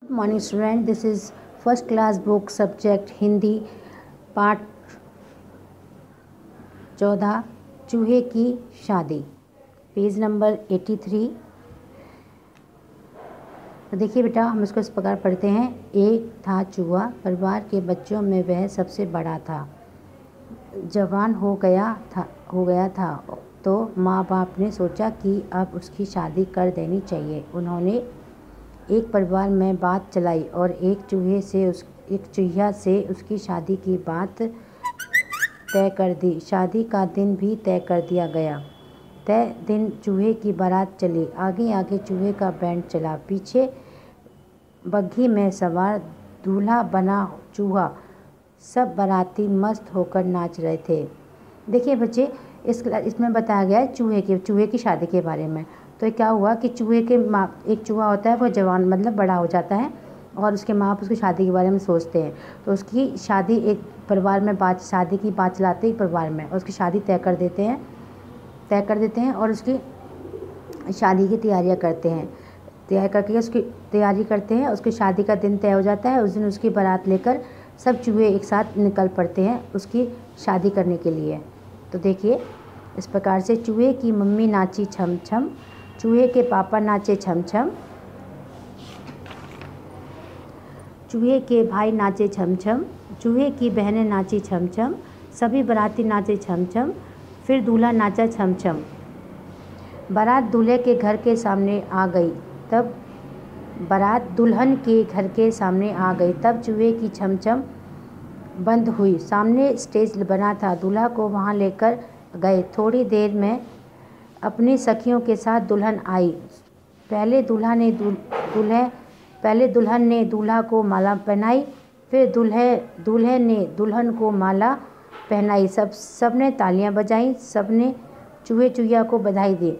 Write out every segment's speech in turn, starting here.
Morning student, this is first class book subject Hindi पाठ 14 चूहे की शादी, पेज नंबर 83। तो देखिए बेटा, हम इसको इस प्रकार पढ़ते हैं। एक था चूहा, परिवार के बच्चों में वह सबसे बड़ा था। जवान हो गया था तो माँ बाप ने सोचा कि अब उसकी शादी कर देनी चाहिए। उन्होंने एक परिवार में बात चलाई और एक चूहिया से उसकी शादी की बात तय कर दी। शादी का दिन भी तय कर दिया गया। तय दिन चूहे की बारात चली। आगे आगे चूहे का बैंड चला, पीछे बग्घी में सवार दूल्हा बना चूहा। सब बाराती मस्त होकर नाच रहे थे। देखिए बच्चे, इसमें बताया गया है चूहे की शादी के बारे में। तो क्या हुआ कि एक चूहा होता है, वो जवान मतलब बड़ा हो जाता है और उसके माँ बाप उसकी शादी के बारे में सोचते हैं। तो उसकी शादी एक परिवार में शादी की बात चलाते हैं परिवार में, और उसकी शादी तय कर देते हैं और उसकी शादी की तैयारियां करते हैं। तैयारी करते हैं। उसकी शादी का दिन तय हो जाता है। उस दिन उसकी बारात लेकर सब चूहे एक साथ निकल पड़ते हैं उसकी शादी करने के लिए। तो देखिए इस प्रकार से, चूहे की मम्मी नाची छम छम, चूहे के पापा नाचे छम छम, चूहे के भाई नाचे छम छम, चूहे की बहनें नाची छम छम, सभी बाराती नाचे छम छम। फिर दूल्हा नाचा छम छम। बारात दूल्हे के घर के सामने आ गई, तब बारात दुल्हन के घर के सामने आ गई। तब चूहे की छम छम बंद हुई। सामने स्टेज बना था, दूल्हा को वहां लेकर गए। थोड़ी देर में अपनी सखियों के साथ दुल्हन आई। पहले दुल्हन ने दूल्हा को माला पहनाई, फिर दूल्हे ने दुल्हन को माला पहनाई। सबने तालियां बजाईं, सबने चूहिया को बधाई दी।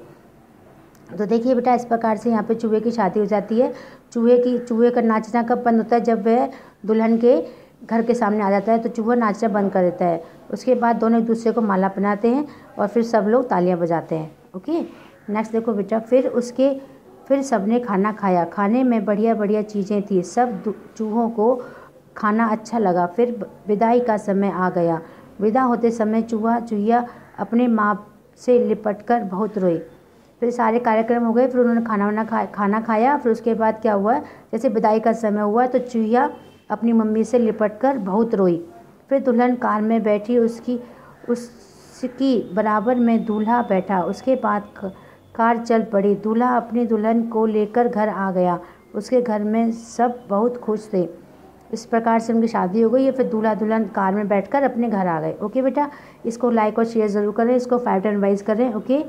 तो देखिए बेटा, इस प्रकार से यहाँ पे चूहे की शादी हो जाती है। चूहे का नाचना कब बंद होता है? जब वह दुल्हन के घर के सामने आ जाता है तो चूहा नाचना बंद कर देता है। उसके बाद दोनों एक दूसरे को माला पहनाते हैं और फिर सब लोग तालियां बजाते हैं। ओके, नेक्स्ट देखो बेटा। फिर सबने खाना खाया। खाने में बढ़िया बढ़िया चीज़ें थी। सब चूहों को खाना अच्छा लगा। फिर विदाई का समय आ गया। विदा होते समय चूहिया अपने माँ से लिपट कर बहुत रोई। फिर सारे कार्यक्रम हो गए, फिर उन्होंने खाना खाया। फिर उसके बाद क्या हुआ, जैसे विदाई का समय हुआ तो चूहिया अपनी मम्मी से लिपट कर बहुत रोई। फिर दुल्हन कार में बैठी, उसकी बराबर में दूल्हा बैठा। उसके बाद कार चल पड़ी। दूल्हा अपनी दुल्हन को लेकर घर आ गया। उसके घर में सब बहुत खुश थे। इस प्रकार से उनकी शादी हो गई है। फिर दूल्हा दुल्हन कार में बैठकर अपने घर आ गए। ओके बेटा, इसको लाइक और शेयर ज़रूर करें, इसको 5 टाइम रिवाइज करें। ओके।